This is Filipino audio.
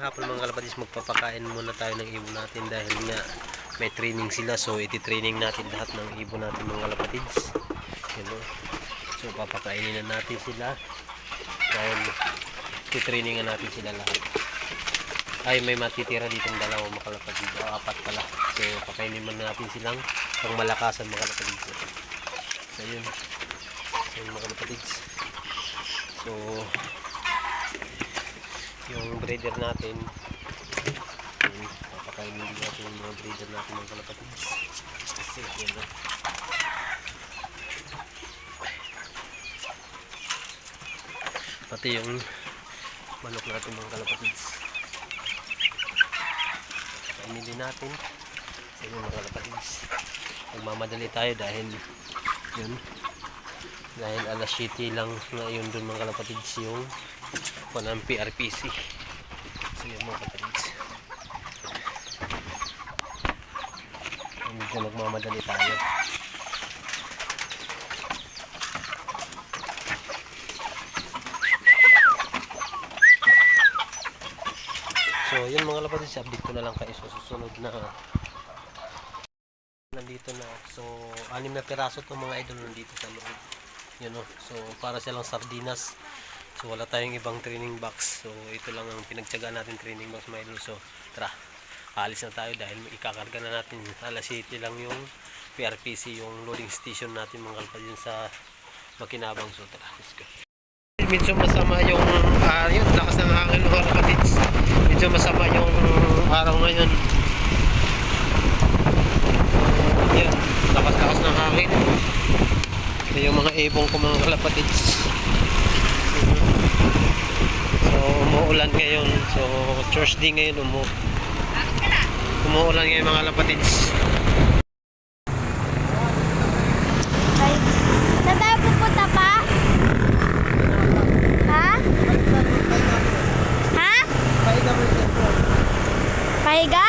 hapon mga kalapatids, magpapakain muna tayo ng ibon natin dahil nga may training sila. So iti-training natin lahat ng ibon natin mga kalapatids. So papakainin na natin sila dahil iti-trainingan natin sila lahat. Ay, may matitira ditong dalawa mga kalapatids, apat pala. So pakainin muna natin silang pang malakasan mga kalapatids. So yun mga kalapatids. So yung breeder natin, papakainin din natin yung mga breeder natin mga kalapatids. Kasi yun na. Pati yung manok natin mga kalapatids, papakainin din natin. So yun mga kalapatids, magmamadali tayo dahil yun, dahil alas 7 lang ngayon dun mga kalapatids yung ng PRPC. So yun mga kalapatids, medyo magmamadali tayo. So yun mga kalapatids, update ko na lang kayo sa susunod na. Nandito na, so 6 na piraso itong mga idol nandito sa loob. Yun o, so para silang sardinas. So wala tayong ibang training box, so ito lang ang pinagtyagaan natin, training box mga idol. So tara, alis na tayo dahil ikakarga na natin. Alas 7 lang yung PRPC, yung loading station natin mga kalapatids sa Makinabang. So tara, let's go. Medyo masama yung yun, lakas ng hangin mga kalapatids. Medyo masama yung araw ngayon. Yan, lakas-lakas ng hangin. Ito yung mga ibong ko mga kalapatids. So umuulan ngayon. So Thursday ngayon, umuulan ngayon mga kalapatids. Ay, saan tayo pupunta pa? Ha? Ha? Pahiga?